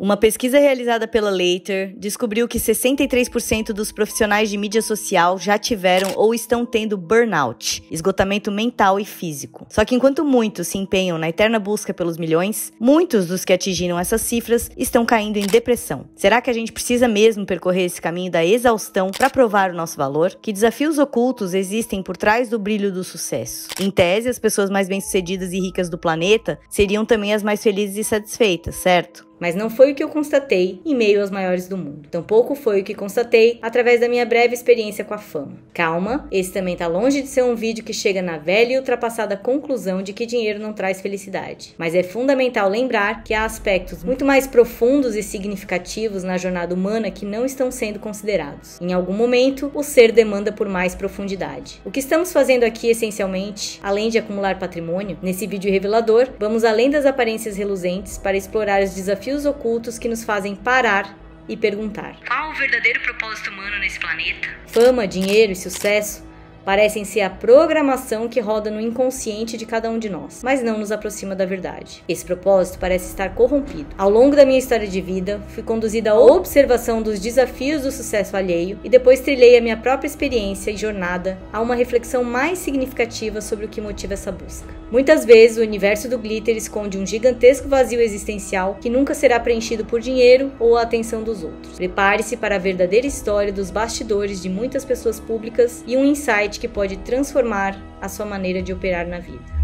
Uma pesquisa realizada pela Later descobriu que 63% dos profissionais de mídia social já tiveram ou estão tendo burnout, esgotamento mental e físico. Só que enquanto muitos se empenham na eterna busca pelos milhões, muitos dos que atingiram essas cifras estão caindo em depressão. Será que a gente precisa mesmo percorrer esse caminho da exaustão para provar o nosso valor? Que desafios ocultos existem por trás do brilho do sucesso? Em tese, as pessoas mais bem-sucedidas e ricas do planeta seriam também as mais felizes e satisfeitas, certo? Mas não foi o que eu constatei em meio aos maiores do mundo. Tampouco foi o que constatei através da minha breve experiência com a fama. Calma, esse também tá longe de ser um vídeo que chega na velha e ultrapassada conclusão de que dinheiro não traz felicidade. Mas é fundamental lembrar que há aspectos muito mais profundos e significativos na jornada humana que não estão sendo considerados. Em algum momento, o ser demanda por mais profundidade. O que estamos fazendo aqui, essencialmente, além de acumular patrimônio, nesse vídeo revelador, vamos além das aparências reluzentes para explorar os desafios ocultos que nos fazem parar e perguntar: qual o verdadeiro propósito humano nesse planeta? Fama, dinheiro e sucesso parecem ser a programação que roda no inconsciente de cada um de nós, mas não nos aproxima da verdade. Esse propósito parece estar corrompido. Ao longo da minha história de vida, fui conduzida à observação dos desafios do sucesso alheio e depois trilhei a minha própria experiência e jornada a uma reflexão mais significativa sobre o que motiva essa busca. Muitas vezes, o universo do glitter esconde um gigantesco vazio existencial que nunca será preenchido por dinheiro ou a atenção dos outros. Prepare-se para a verdadeira história dos bastidores de muitas pessoas públicas e um insight que pode transformar a sua maneira de operar na vida.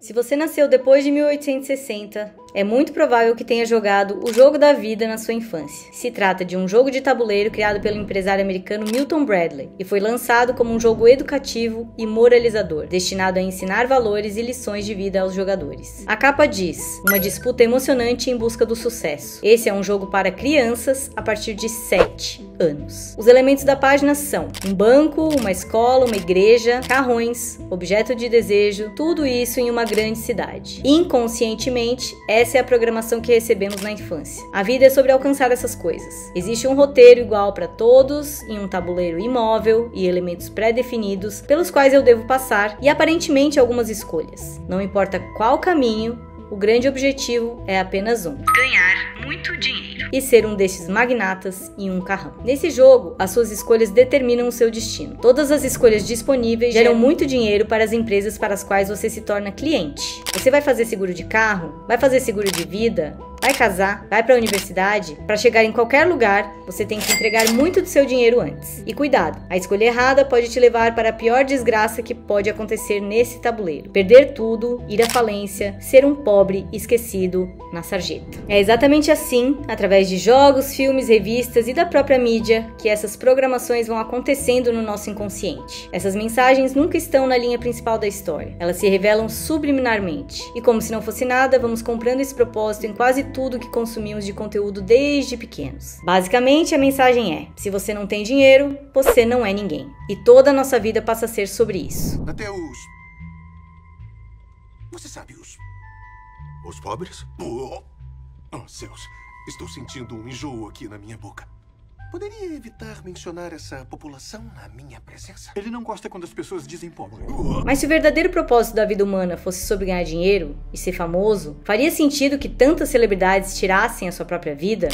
Se você nasceu depois de 1860, é muito provável que tenha jogado o jogo da vida na sua infância. Se trata de um jogo de tabuleiro criado pelo empresário americano Milton Bradley e foi lançado como um jogo educativo e moralizador, destinado a ensinar valores e lições de vida aos jogadores. A capa diz: uma disputa emocionante em busca do sucesso. Esse é um jogo para crianças a partir de 7 anos. Os elementos da página são um banco, uma escola, uma igreja, carrões, objeto de desejo, tudo isso em uma grande cidade. Inconscientemente, essa é a programação que recebemos na infância. A vida é sobre alcançar essas coisas. Existe um roteiro igual para todos, em um tabuleiro imóvel e elementos pré-definidos pelos quais eu devo passar e aparentemente algumas escolhas. Não importa qual caminho, o grande objetivo é apenas um: ganhar muito dinheiro e ser um desses magnatas em um carrão. Nesse jogo, as suas escolhas determinam o seu destino. Todas as escolhas disponíveis geram muito dinheiro para as empresas para as quais você se torna cliente. Você vai fazer seguro de carro? Vai fazer seguro de vida? Vai casar? Vai para a universidade? Para chegar em qualquer lugar, você tem que entregar muito do seu dinheiro antes. E cuidado, a escolha errada pode te levar para a pior desgraça que pode acontecer nesse tabuleiro: perder tudo, ir à falência, ser um pobre esquecido na sarjeta. É exatamente assim, através de jogos, filmes, revistas e da própria mídia, que essas programações vão acontecendo no nosso inconsciente. Essas mensagens nunca estão na linha principal da história. Elas se revelam subliminarmente. E como se não fosse nada, vamos comprando esse propósito em quase tudo que consumimos de conteúdo desde pequenos. Basicamente, a mensagem é: se você não tem dinheiro, você não é ninguém. E toda a nossa vida passa a ser sobre isso. Até os... Você sabe, os pobres? Oh, céus. Estou sentindo um enjoo aqui na minha boca. Poderia evitar mencionar essa população na minha presença? Ele não gosta quando as pessoas dizem pobre. Mas se o verdadeiro propósito da vida humana fosse sobre ganhar dinheiro e ser famoso, faria sentido que tantas celebridades tirassem a sua própria vida?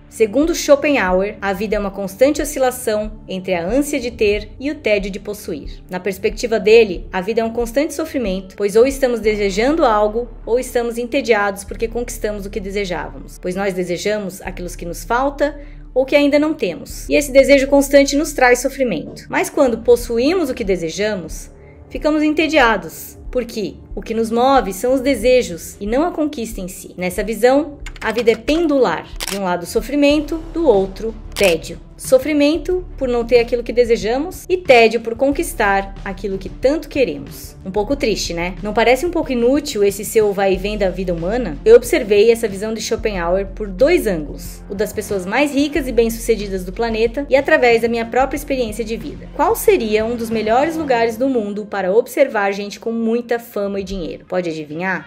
Segundo Schopenhauer, a vida é uma constante oscilação entre a ânsia de ter e o tédio de possuir. Na perspectiva dele, a vida é um constante sofrimento, pois ou estamos desejando algo, ou estamos entediados porque conquistamos o que desejávamos, pois nós desejamos aquilo que nos falta ou que ainda não temos. E esse desejo constante nos traz sofrimento. Mas quando possuímos o que desejamos, ficamos entediados, porque o que nos move são os desejos e não a conquista em si. Nessa visão, a vida é pendular. De um lado, sofrimento, do outro, tédio. Sofrimento por não ter aquilo que desejamos e tédio por conquistar aquilo que tanto queremos. Um pouco triste, né? Não parece um pouco inútil esse seu vai e vem da vida humana? Eu observei essa visão de Schopenhauer por 2 ângulos: o das pessoas mais ricas e bem-sucedidas do planeta e através da minha própria experiência de vida. Qual seria um dos melhores lugares do mundo para observar gente com muita fama e dinheiro? Pode adivinhar?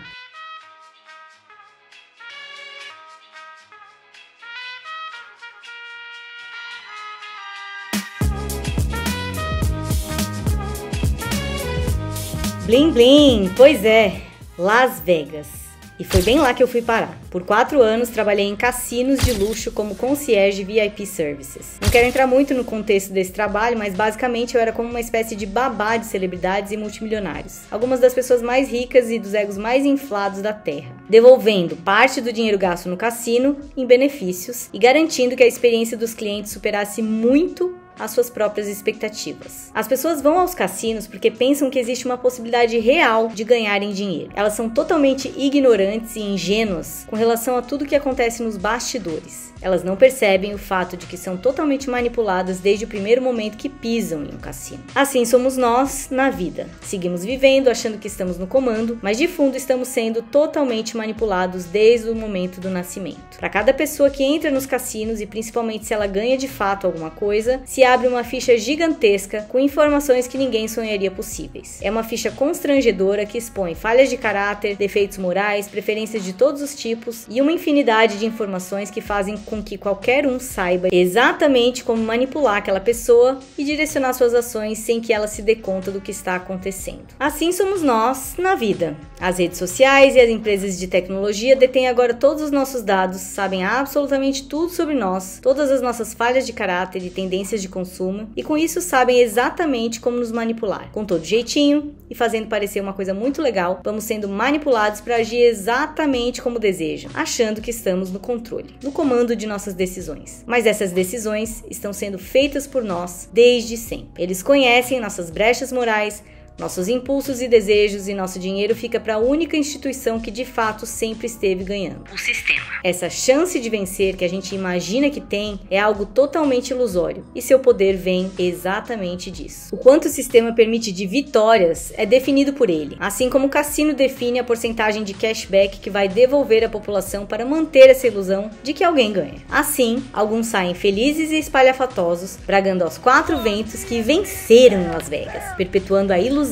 Blim blim, pois é, Las Vegas. E foi bem lá que eu fui parar. Por 4 anos, trabalhei em cassinos de luxo como concierge VIP Services. Não quero entrar muito no contexto desse trabalho, mas basicamente eu era como uma espécie de babá de celebridades e multimilionários. Algumas das pessoas mais ricas e dos egos mais inflados da Terra. Devolvendo parte do dinheiro gasto no cassino em benefícios e garantindo que a experiência dos clientes superasse muito as suas próprias expectativas. As pessoas vão aos cassinos porque pensam que existe uma possibilidade real de ganharem dinheiro. Elas são totalmente ignorantes e ingênuas com relação a tudo que acontece nos bastidores. Elas não percebem o fato de que são totalmente manipuladas desde o primeiro momento que pisam em um cassino. Assim somos nós na vida. Seguimos vivendo achando que estamos no comando, mas de fundo estamos sendo totalmente manipulados desde o momento do nascimento. Para cada pessoa que entra nos cassinos, e principalmente se ela ganha de fato alguma coisa, se abre uma ficha gigantesca com informações que ninguém sonharia possíveis. É uma ficha constrangedora que expõe falhas de caráter, defeitos morais, preferências de todos os tipos e uma infinidade de informações que fazem com que qualquer um saiba exatamente como manipular aquela pessoa e direcionar suas ações sem que ela se dê conta do que está acontecendo. Assim somos nós na vida. As redes sociais e as empresas de tecnologia detêm agora todos os nossos dados, sabem absolutamente tudo sobre nós, todas as nossas falhas de caráter e tendências de consumo, e com isso sabem exatamente como nos manipular. Com todo jeitinho e fazendo parecer uma coisa muito legal, vamos sendo manipulados para agir exatamente como desejam, achando que estamos no controle, no comando de nossas decisões. Mas essas decisões estão sendo feitas por nós desde sempre. Eles conhecem nossas brechas morais, nossos impulsos e desejos, e nosso dinheiro fica para a única instituição que de fato sempre esteve ganhando: o sistema. Essa chance de vencer que a gente imagina que tem é algo totalmente ilusório, e seu poder vem exatamente disso. O quanto o sistema permite de vitórias é definido por ele, assim como o cassino define a porcentagem de cashback que vai devolver à população para manter essa ilusão de que alguém ganha. Assim, alguns saem felizes e espalhafatosos, bragando aos 4 ventos que venceram em Las Vegas, perpetuando a ilusão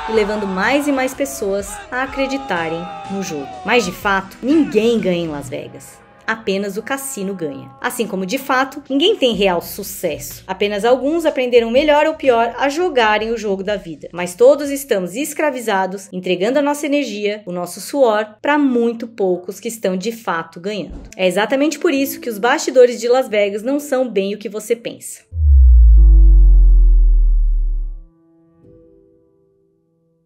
e levando mais e mais pessoas a acreditarem no jogo. Mas de fato, ninguém ganha em Las Vegas. Apenas o cassino ganha. Assim como de fato, ninguém tem real sucesso. Apenas alguns aprenderam melhor ou pior a jogarem o jogo da vida. Mas todos estamos escravizados, entregando a nossa energia, o nosso suor, para muito poucos que estão de fato ganhando. É exatamente por isso que os bastidores de Las Vegas não são bem o que você pensa.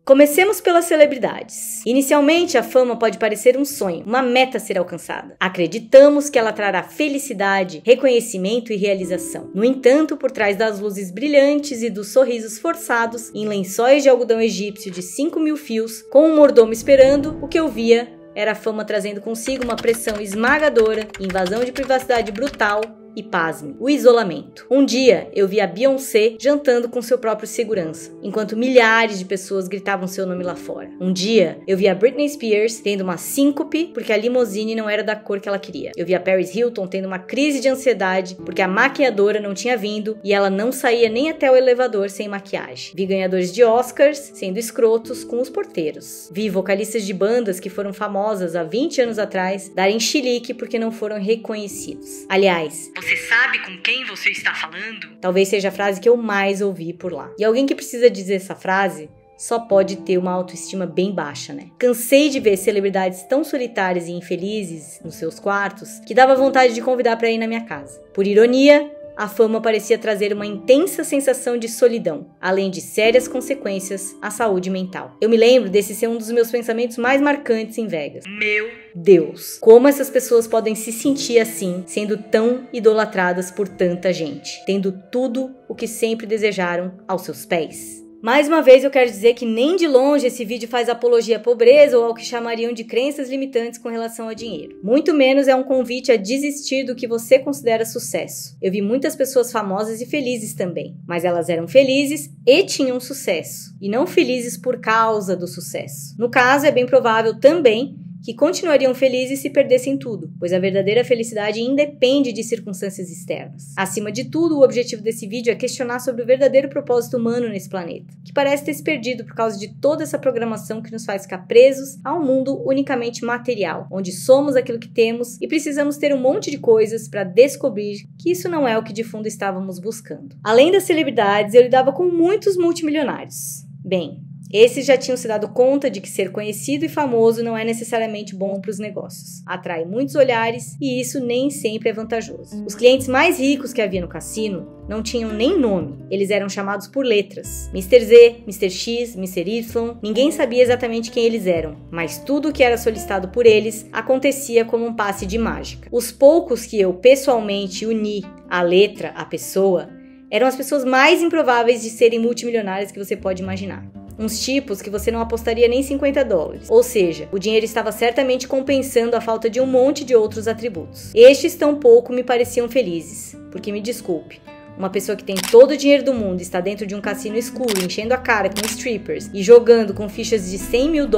Comecemos pelas celebridades. Inicialmente, a fama pode parecer um sonho, uma meta a ser alcançada. Acreditamos que ela trará felicidade, reconhecimento e realização. No entanto, por trás das luzes brilhantes e dos sorrisos forçados, em lençóis de algodão egípcio de 5.000 fios, com um mordomo esperando, o que eu via era a fama trazendo consigo uma pressão esmagadora, invasão de privacidade brutal, e pasme, o isolamento. Um dia, eu vi a Beyoncé jantando com seu próprio segurança, enquanto milhares de pessoas gritavam seu nome lá fora. Um dia, eu vi a Britney Spears tendo uma síncope porque a limousine não era da cor que ela queria. Eu vi a Paris Hilton tendo uma crise de ansiedade porque a maquiadora não tinha vindo e ela não saía nem até o elevador sem maquiagem. Vi ganhadores de Oscars sendo escrotos com os porteiros. Vi vocalistas de bandas que foram famosas há 20 anos atrás darem chilique porque não foram reconhecidos. Aliás, você sabe com quem você está falando? Talvez seja a frase que eu mais ouvi por lá. E alguém que precisa dizer essa frase só pode ter uma autoestima bem baixa, né? Cansei de ver celebridades tão solitárias e infelizes nos seus quartos que dava vontade de convidar para ir na minha casa. Por ironia, a fama parecia trazer uma intensa sensação de solidão, além de sérias consequências à saúde mental. Eu me lembro desse ser um dos meus pensamentos mais marcantes em Vegas. Meu Deus, como essas pessoas podem se sentir assim, sendo tão idolatradas por tanta gente, tendo tudo o que sempre desejaram aos seus pés? Mais uma vez eu quero dizer que nem de longe esse vídeo faz apologia à pobreza ou ao que chamariam de crenças limitantes com relação ao dinheiro. Muito menos é um convite a desistir do que você considera sucesso. Eu vi muitas pessoas famosas e felizes também, mas elas eram felizes e tinham sucesso, e não felizes por causa do sucesso. No caso, é bem provável também que continuariam felizes se perdessem tudo, pois a verdadeira felicidade independe de circunstâncias externas. Acima de tudo, o objetivo desse vídeo é questionar sobre o verdadeiro propósito humano nesse planeta, que parece ter se perdido por causa de toda essa programação que nos faz ficar presos a um mundo unicamente material, onde somos aquilo que temos e precisamos ter um monte de coisas para descobrir que isso não é o que de fundo estávamos buscando. Além das celebridades, eu lidava com muitos multimilionários. Bem, Esses já tinham se dado conta de que ser conhecido e famoso não é necessariamente bom para os negócios. Atrai muitos olhares e isso nem sempre é vantajoso. Os clientes mais ricos que havia no cassino não tinham nem nome. Eles eram chamados por letras. Mr. Z, Mr. X, Mr. Y. Ninguém sabia exatamente quem eles eram, mas tudo o que era solicitado por eles acontecia como um passe de mágica. Os poucos que eu pessoalmente uni a letra à pessoa eram as pessoas mais improváveis de serem multimilionárias que você pode imaginar. Uns tipos que você não apostaria nem $50. Ou seja, o dinheiro estava certamente compensando a falta de um monte de outros atributos. Estes tampouco me pareciam felizes, porque me desculpe, uma pessoa que tem todo o dinheiro do mundo está dentro de um cassino escuro, enchendo a cara com strippers e jogando com fichas de $100 mil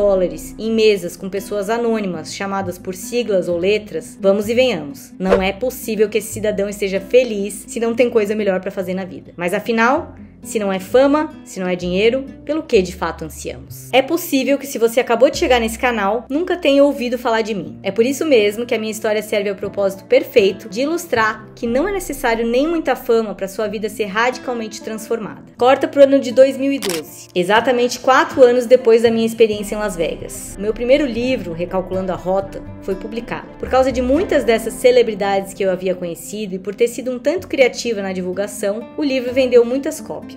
em mesas com pessoas anônimas chamadas por siglas ou letras, vamos e venhamos. Não é possível que esse cidadão esteja feliz se não tem coisa melhor para fazer na vida. Mas afinal, se não é fama, se não é dinheiro, pelo que de fato ansiamos? É possível que se você acabou de chegar nesse canal, nunca tenha ouvido falar de mim. É por isso mesmo que a minha história serve ao propósito perfeito de ilustrar que não é necessário nem muita fama para sua vida ser radicalmente transformada. Corta pro ano de 2012, exatamente 4 anos depois da minha experiência em Las Vegas. O meu primeiro livro, Recalculando a Rota, foi publicado. Por causa de muitas dessas celebridades que eu havia conhecido e por ter sido um tanto criativa na divulgação, o livro vendeu muitas cópias.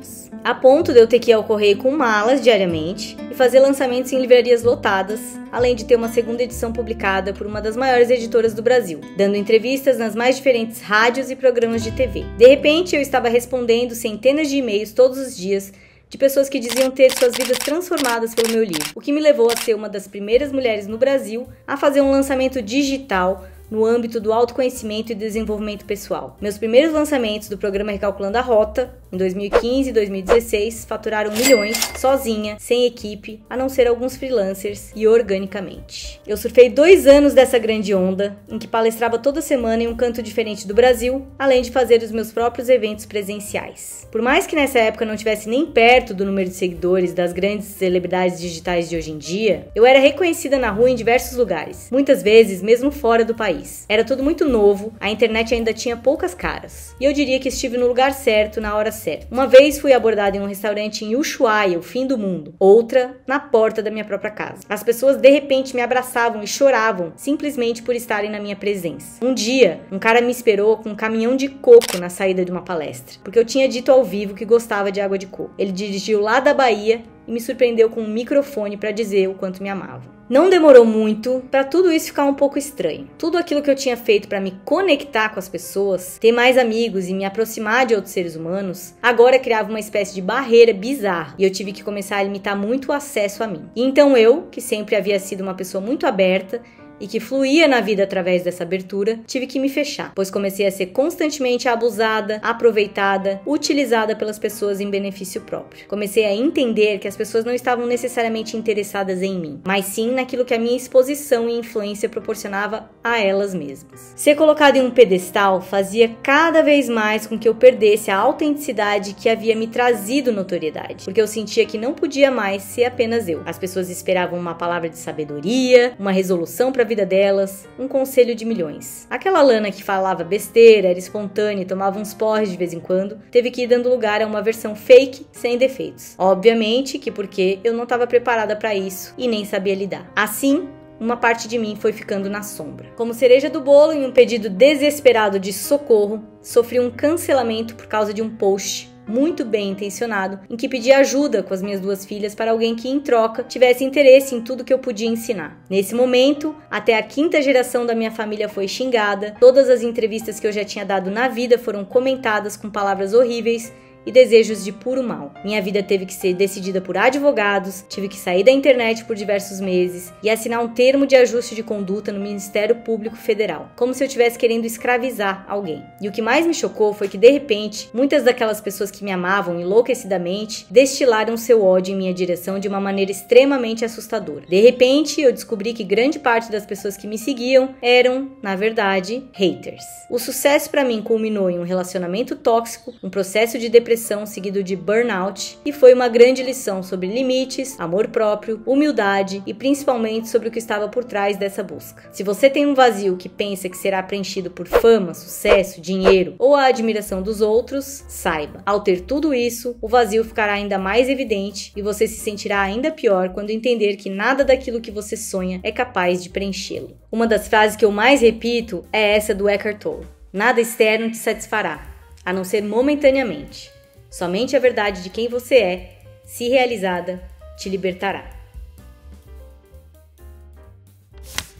A ponto de eu ter que ir ao correio com malas diariamente e fazer lançamentos em livrarias lotadas, além de ter uma segunda edição publicada por uma das maiores editoras do Brasil, dando entrevistas nas mais diferentes rádios e programas de TV. De repente, eu estava respondendo centenas de e-mails todos os dias de pessoas que diziam ter suas vidas transformadas pelo meu livro, o que me levou a ser uma das primeiras mulheres no Brasil a fazer um lançamento digital no âmbito do autoconhecimento e desenvolvimento pessoal. Meus primeiros lançamentos do programa Recalculando a Rota, em 2015 e 2016, faturaram milhões, sozinha, sem equipe, a não ser alguns freelancers e organicamente. Eu surfei 2 anos dessa grande onda, em que palestrava toda semana em um canto diferente do Brasil, além de fazer os meus próprios eventos presenciais. Por mais que nessa época não tivesse nem perto do número de seguidores das grandes celebridades digitais de hoje em dia, eu era reconhecida na rua em diversos lugares, muitas vezes mesmo fora do país. Era tudo muito novo, a internet ainda tinha poucas caras. E eu diria que estive no lugar certo, na hora certa. Uma vez fui abordada em um restaurante em Ushuaia, o fim do mundo. Outra, na porta da minha própria casa. As pessoas de repente me abraçavam e choravam, simplesmente por estarem na minha presença. Um dia, um cara me esperou com um caminhão de coco na saída de uma palestra, porque eu tinha dito ao vivo que gostava de água de coco. Ele dirigiu lá da Bahia e me surpreendeu com um microfone para dizer o quanto me amava. Não demorou muito para tudo isso ficar um pouco estranho. Tudo aquilo que eu tinha feito para me conectar com as pessoas, ter mais amigos e me aproximar de outros seres humanos, agora criava uma espécie de barreira bizarra e eu tive que começar a limitar muito o acesso a mim. E então eu, que sempre havia sido uma pessoa muito aberta, e que fluía na vida através dessa abertura, tive que me fechar, pois comecei a ser constantemente abusada, aproveitada, utilizada pelas pessoas em benefício próprio. Comecei a entender que as pessoas não estavam necessariamente interessadas em mim, mas sim naquilo que a minha exposição e influência proporcionava a elas mesmas. Ser colocada em um pedestal fazia cada vez mais com que eu perdesse a autenticidade que havia me trazido notoriedade, porque eu sentia que não podia mais ser apenas eu. As pessoas esperavam uma palavra de sabedoria, uma resolução para vida delas, um conselho de milhões. Aquela Lana que falava besteira, era espontânea e tomava uns porres de vez em quando, teve que ir dando lugar a uma versão fake, sem defeitos. Obviamente que porque eu não estava preparada para isso e nem sabia lidar. Assim, uma parte de mim foi ficando na sombra. Como cereja do bolo, em um pedido desesperado de socorro, sofri um cancelamento por causa de um post muito bem intencionado, em que pedi ajuda com as minhas 2 filhas para alguém que, em troca, tivesse interesse em tudo que eu podia ensinar. Nesse momento, até a 5ª geração da minha família foi xingada, todas as entrevistas que eu já tinha dado na vida foram comentadas com palavras horríveis e desejos de puro mal. Minha vida teve que ser decidida por advogados, tive que sair da internet por diversos meses e assinar um termo de ajuste de conduta no Ministério Público Federal, como se eu estivesse querendo escravizar alguém. E o que mais me chocou foi que, de repente, muitas daquelas pessoas que me amavam enlouquecidamente destilaram seu ódio em minha direção de uma maneira extremamente assustadora. De repente, eu descobri que grande parte das pessoas que me seguiam eram, na verdade, haters. O sucesso para mim culminou em um relacionamento tóxico, um processo de depressão depressão seguido de burnout e foi uma grande lição sobre limites, amor próprio, humildade e principalmente sobre o que estava por trás dessa busca. Se você tem um vazio que pensa que será preenchido por fama, sucesso, dinheiro ou a admiração dos outros, saiba, ao ter tudo isso, o vazio ficará ainda mais evidente e você se sentirá ainda pior quando entender que nada daquilo que você sonha é capaz de preenchê-lo. Uma das frases que eu mais repito é essa do Eckhart Tolle: nada externo te satisfará, a não ser momentaneamente. Somente a verdade de quem você é, se realizada, te libertará.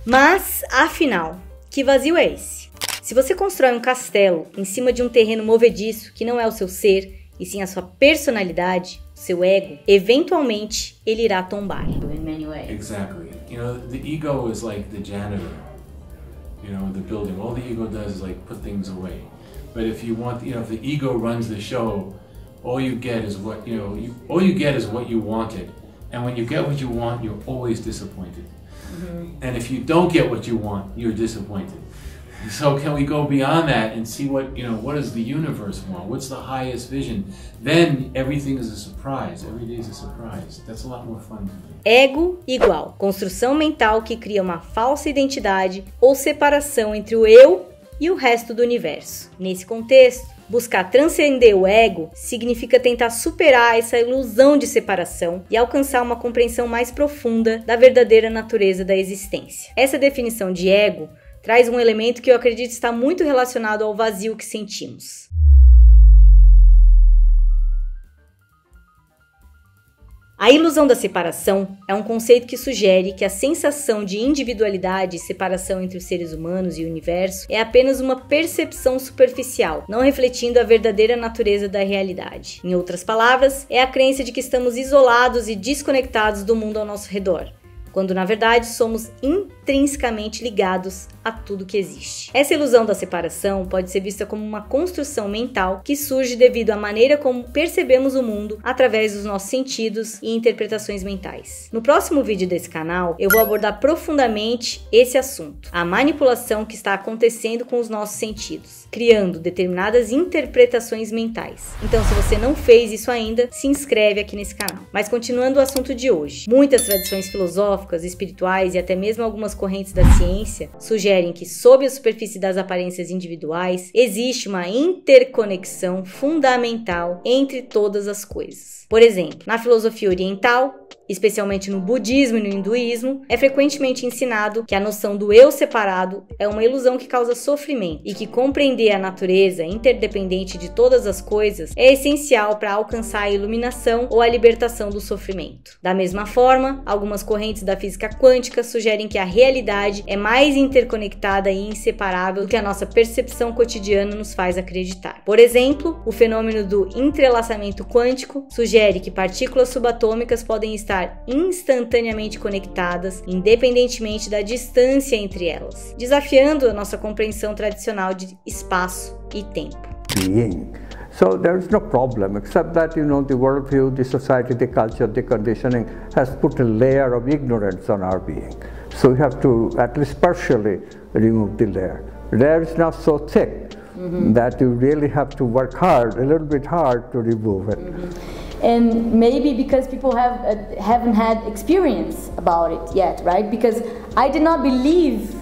Mas, afinal, que vazio é esse? Se você constrói um castelo em cima de um terreno movediço que não é o seu ser, e sim a sua personalidade, seu ego, eventualmente ele irá tombar. Exactly. The ego is like the janitor, the building. All the ego does is like put things away. But if you want, if the ego runs the show, all you get is what you wanted. And when you get what you want, you're always disappointed. And if you don't get what you want, you're disappointed. So can we go beyond that and see what does the universe want? What's the highest vision? Then everything is a surprise. Every day is a surprise. That's a lot more fun. Ego igual construção mental que cria uma falsa identidade ou separação entre o eu e o resto do universo. Nesse contexto, buscar transcender o ego significa tentar superar essa ilusão de separação e alcançar uma compreensão mais profunda da verdadeira natureza da existência. Essa definição de ego traz um elemento que eu acredito está muito relacionado ao vazio que sentimos. A ilusão da separação é um conceito que sugere que a sensação de individualidade e separação entre os seres humanos e o universo é apenas uma percepção superficial, não refletindo a verdadeira natureza da realidade. Em outras palavras, é a crença de que estamos isolados e desconectados do mundo ao nosso redor, quando na verdade somos intrinsecamente ligados a tudo que existe. Essa ilusão da separação pode ser vista como uma construção mental que surge devido à maneira como percebemos o mundo através dos nossos sentidos e interpretações mentais. No próximo vídeo desse canal, eu vou abordar profundamente esse assunto, a manipulação que está acontecendo com os nossos sentidos, criando determinadas interpretações mentais. Então, se você não fez isso ainda, se inscreve aqui nesse canal. Mas continuando o assunto de hoje, muitas tradições filosóficas, espirituais e até mesmo algumas correntes da ciência sugerem que, sob a superfície das aparências individuais, existe uma interconexão fundamental entre todas as coisas. Por exemplo, na filosofia oriental, especialmente no budismo e no hinduísmo, é frequentemente ensinado que a noção do eu separado é uma ilusão que causa sofrimento e que compreender a natureza interdependente de todas as coisas é essencial para alcançar a iluminação ou a libertação do sofrimento. Da mesma forma, algumas correntes da física quântica sugerem que a realidade é mais interconectada e inseparável do que a nossa percepção cotidiana nos faz acreditar. Por exemplo, o fenômeno do entrelaçamento quântico sugere que partículas subatômicas podem estar instantaneamente conectadas, independentemente da distância entre elas, desafiando a nossa compreensão tradicional de espaço e tempo. Being. So there is no problem, except that the worldview, the society, the culture, the conditioning has put a layer of ignorance on our being. So we have to at least partially remove the layer. The layer is now so thick that you really have to work hard, a little bit hard to remove it. And maybe because people haven't had experience about it yet, right? Because I did not believe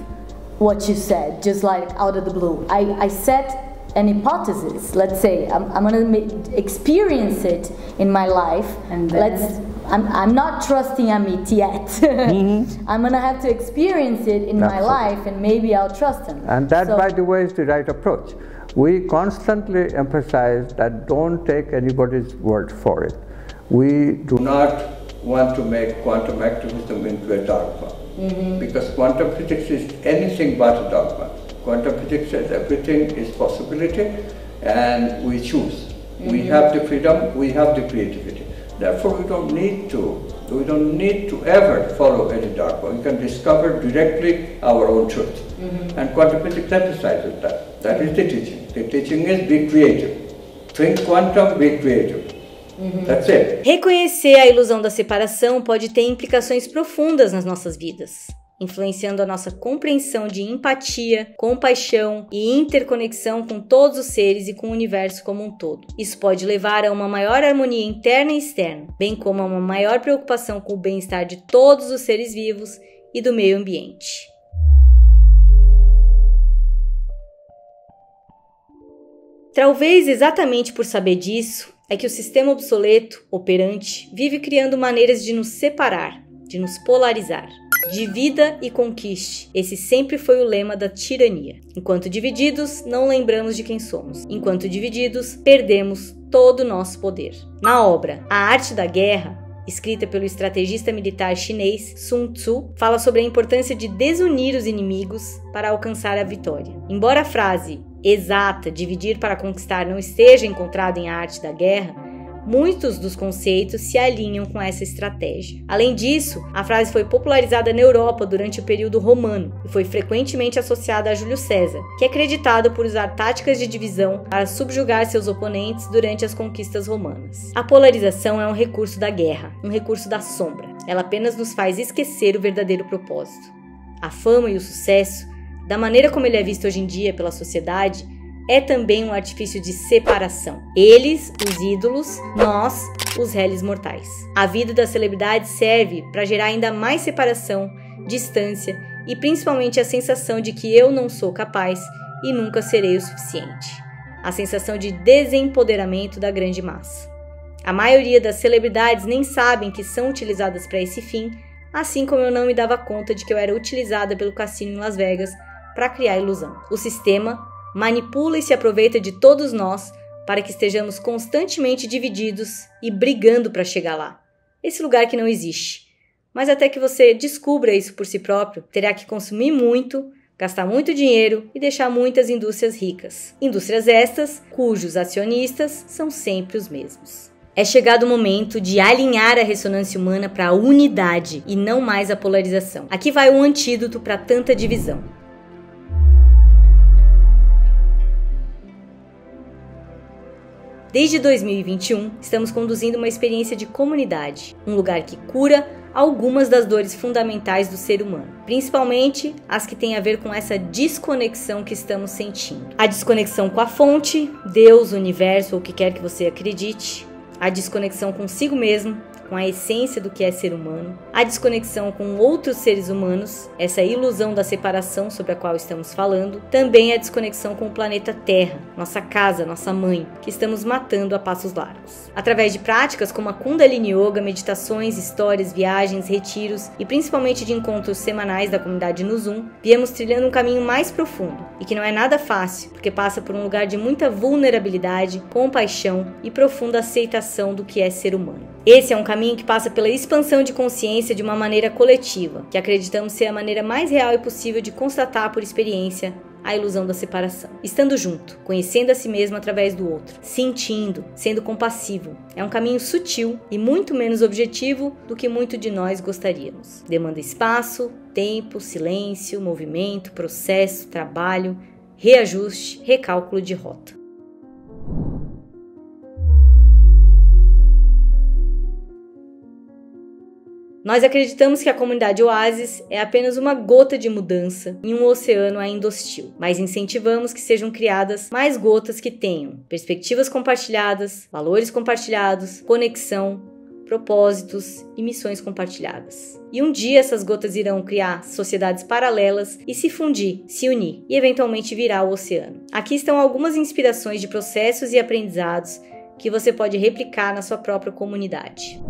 what you said, just like out of the blue. I set an hypothesis. Let's say I'm gonna experience it in my life, and I'm not trusting Amit yet. I'm gonna have to experience it in my life, and maybe I'll trust him. And that, by the way, is the right approach. We constantly emphasize that don't take anybody's word for it. We do not want to make quantum activism into a dogma, because quantum physics is anything but a dogma. Quantum physics says everything is possibility, and we choose. We have the freedom, we have the creativity. Therefore, we don't need to ever follow any dogma. We can discover directly our own truth. And quantum physics emphasizes that. That is the teaching. The teaching is be creative. Think quantum, be creative. That's it. Reconhecer a ilusão da separação pode ter implicações profundas nas nossas vidas. influenciando a nossa compreensão de empatia, compaixão e interconexão com todos os seres e com o universo como um todo. Isso pode levar a uma maior harmonia interna e externa, bem como a uma maior preocupação com o bem-estar de todos os seres vivos e do meio ambiente. Talvez exatamente por saber disso, é que o sistema obsoleto, operante, vive criando maneiras de nos separar, de nos polarizar. Divida e conquiste. Esse sempre foi o lema da tirania. Enquanto divididos, não lembramos de quem somos. Enquanto divididos, perdemos todo o nosso poder. Na obra A Arte da Guerra, escrita pelo estrategista militar chinês Sun Tzu, fala sobre a importância de desunir os inimigos para alcançar a vitória. Embora a frase exata, dividir para conquistar, não esteja encontrada em A Arte da Guerra, muitos dos conceitos se alinham com essa estratégia. Além disso, a frase foi popularizada na Europa durante o período romano e foi frequentemente associada a Júlio César, que é acreditado por usar táticas de divisão para subjugar seus oponentes durante as conquistas romanas. A polarização é um recurso da guerra, um recurso da sombra. Ela apenas nos faz esquecer o verdadeiro propósito. A fama e o sucesso, da maneira como ele é visto hoje em dia pela sociedade, é também um artifício de separação. Eles, os ídolos, nós, os réis mortais. A vida das celebridades serve para gerar ainda mais separação, distância e principalmente a sensação de que eu não sou capaz e nunca serei o suficiente. A sensação de desempoderamento da grande massa. A maioria das celebridades nem sabem que são utilizadas para esse fim, assim como eu não me dava conta de que eu era utilizada pelo cassino em Las Vegas para criar ilusão. O sistema manipula e se aproveita de todos nós para que estejamos constantemente divididos e brigando para chegar lá. Esse lugar que não existe. Mas até que você descubra isso por si próprio, terá que consumir muito, gastar muito dinheiro e deixar muitas indústrias ricas. Indústrias estas cujos acionistas são sempre os mesmos. É chegado o momento de alinhar a ressonância humana para a unidade e não mais a polarização. Aqui vai um antídoto para tanta divisão. Desde 2021, estamos conduzindo uma experiência de comunidade, um lugar que cura algumas das dores fundamentais do ser humano, principalmente as que têm a ver com essa desconexão que estamos sentindo. A desconexão com a fonte, Deus, o universo ou o que quer que você acredite, a desconexão consigo mesmo, com a essência do que é ser humano, a desconexão com outros seres humanos, essa ilusão da separação sobre a qual estamos falando, também a desconexão com o planeta Terra, nossa casa, nossa mãe, que estamos matando a passos largos. Através de práticas como a Kundalini Yoga, meditações, histórias, viagens, retiros e principalmente de encontros semanais da comunidade no Zoom, viemos trilhando um caminho mais profundo e que não é nada fácil, porque passa por um lugar de muita vulnerabilidade, compaixão e profunda aceitação do que é ser humano. Esse é um caminho que passa pela expansão de consciência de uma maneira coletiva, que acreditamos ser a maneira mais real e possível de constatar por experiência a ilusão da separação. Estando junto, conhecendo a si mesmo através do outro, sentindo, sendo compassivo. É um caminho sutil e muito menos objetivo do que muito de nós gostaríamos. Demanda espaço, tempo, silêncio, movimento, processo, trabalho, reajuste, recálculo de rota. Nós acreditamos que a comunidade Oasis é apenas uma gota de mudança em um oceano ainda hostil, mas incentivamos que sejam criadas mais gotas que tenham perspectivas compartilhadas, valores compartilhados, conexão, propósitos e missões compartilhadas. E um dia essas gotas irão criar sociedades paralelas e se fundir, se unir e eventualmente virar o oceano. Aqui estão algumas inspirações de processos e aprendizados que você pode replicar na sua própria comunidade.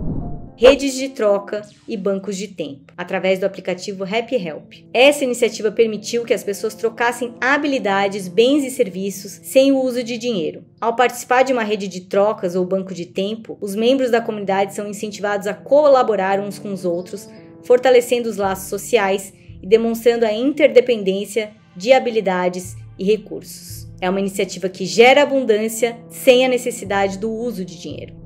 Redes de troca e bancos de tempo, através do aplicativo Happy Help. Essa iniciativa permitiu que as pessoas trocassem habilidades, bens e serviços sem o uso de dinheiro. Ao participar de uma rede de trocas ou banco de tempo, os membros da comunidade são incentivados a colaborar uns com os outros, fortalecendo os laços sociais e demonstrando a interdependência de habilidades e recursos. É uma iniciativa que gera abundância sem a necessidade do uso de dinheiro.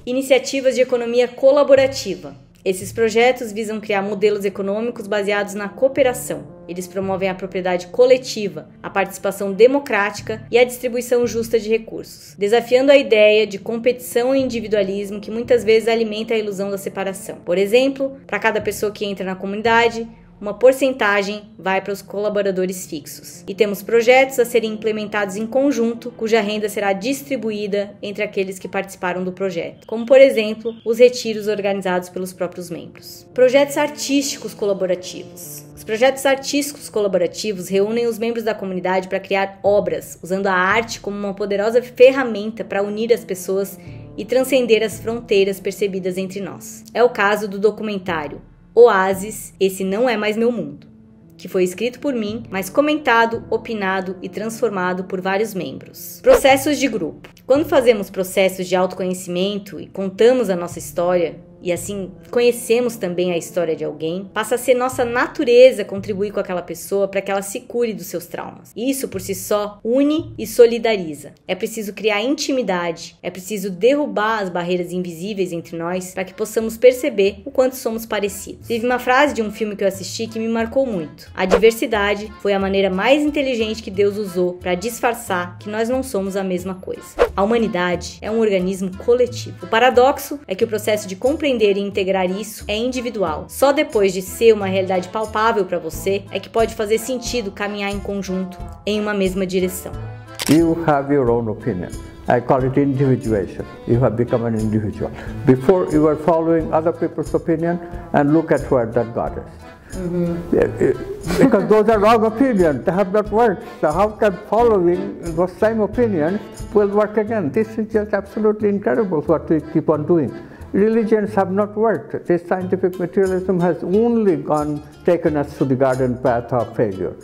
Iniciativas de economia colaborativa. Esses projetos visam criar modelos econômicos baseados na cooperação. Eles promovem a propriedade coletiva, a participação democrática e a distribuição justa de recursos, desafiando a ideia de competição e individualismo que muitas vezes alimenta a ilusão da separação. Por exemplo, para cada pessoa que entra na comunidade, uma porcentagem vai para os colaboradores fixos. E temos projetos a serem implementados em conjunto, cuja renda será distribuída entre aqueles que participaram do projeto, como por exemplo, os retiros organizados pelos próprios membros. Projetos artísticos colaborativos. Os projetos artísticos colaborativos reúnem os membros da comunidade para criar obras, usando a arte como uma poderosa ferramenta para unir as pessoas e transcender as fronteiras percebidas entre nós. É o caso do documentário Oásis, Esse Não É Mais Meu Mundo, que foi escrito por mim, mas comentado, opinado e transformado por vários membros. Processos de grupo. Quando fazemos processos de autoconhecimento e contamos a nossa história, e assim conhecemos também a história de alguém, passa a ser nossa natureza contribuir com aquela pessoa para que ela se cure dos seus traumas. Isso por si só une e solidariza. É preciso criar intimidade, é preciso derrubar as barreiras invisíveis entre nós para que possamos perceber o quanto somos parecidos. Teve uma frase de um filme que eu assisti que me marcou muito. A diversidade foi a maneira mais inteligente que Deus usou para disfarçar que nós não somos a mesma coisa. A humanidade é um organismo coletivo. O paradoxo é que o processo de compreender e integrar isso é individual. Só depois de ser uma realidade palpável para você é que pode fazer sentido caminhar em conjunto em uma mesma direção. You have your own opinion. I call it individuation. You have become an individual. Before you were following other people's opinion, and look at where that got us. Because those are wrong opinions, they have not worked. So how can following those same opinions will work again? This is just absolutely incredible what we keep on doing. Religions have not worked. This scientific materialism has only taken us to the garden path of failure.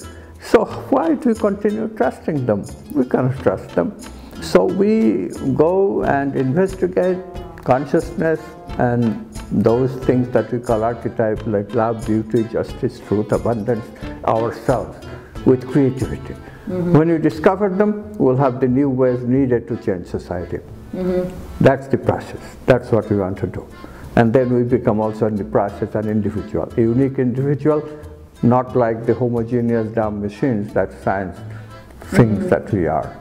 So why do we continue trusting them? We cannot trust them. So we go and investigate consciousness and those things that we call archetypes like love, beauty, justice, truth, abundance, ourselves with creativity. When you discover them, we'll have the new ways needed to change society. That's the process. That's what we want to do. And then we become also in the process an individual, a unique individual, not like the homogeneous dumb machines that science thinks that we are.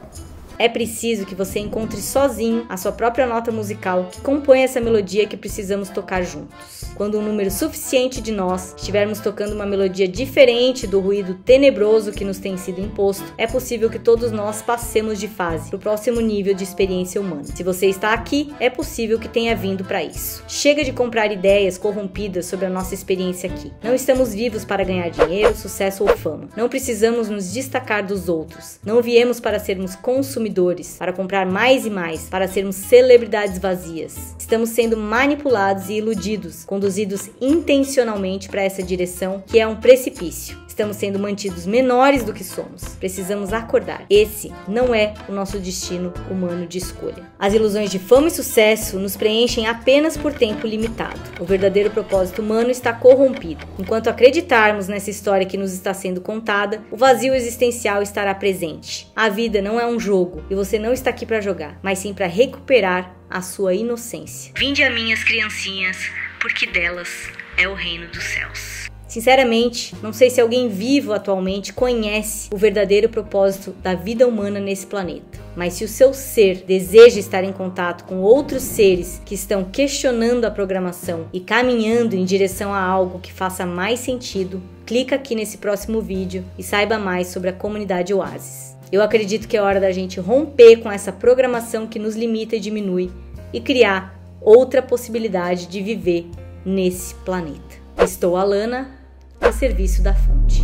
É preciso que você encontre sozinho a sua própria nota musical que compõe essa melodia que precisamos tocar juntos. Quando um número suficiente de nós estivermos tocando uma melodia diferente do ruído tenebroso que nos tem sido imposto, é possível que todos nós passemos de fase para o próximo nível de experiência humana. Se você está aqui, é possível que tenha vindo para isso. Chega de comprar ideias corrompidas sobre a nossa experiência aqui. Não estamos vivos para ganhar dinheiro, sucesso ou fama. Não precisamos nos destacar dos outros. Não viemos para sermos consumidores, para comprar mais e mais, para sermos celebridades vazias. Estamos sendo manipulados e iludidos, conduzidos intencionalmente para essa direção que é um precipício. Estamos sendo mantidos menores do que somos. Precisamos acordar. Esse não é o nosso destino humano de escolha. As ilusões de fama e sucesso nos preenchem apenas por tempo limitado. O verdadeiro propósito humano está corrompido. Enquanto acreditarmos nessa história que nos está sendo contada, o vazio existencial estará presente. A vida não é um jogo e você não está aqui para jogar, mas sim para recuperar a sua inocência. Vinde a mim, as criancinhas, porque delas é o reino dos céus. Sinceramente, não sei se alguém vivo atualmente conhece o verdadeiro propósito da vida humana nesse planeta. Mas se o seu ser deseja estar em contato com outros seres que estão questionando a programação e caminhando em direção a algo que faça mais sentido, clica aqui nesse próximo vídeo e saiba mais sobre a comunidade Oásis. Eu acredito que é hora da gente romper com essa programação que nos limita e diminui e criar outra possibilidade de viver nesse planeta. Estou Alana, a serviço da fonte.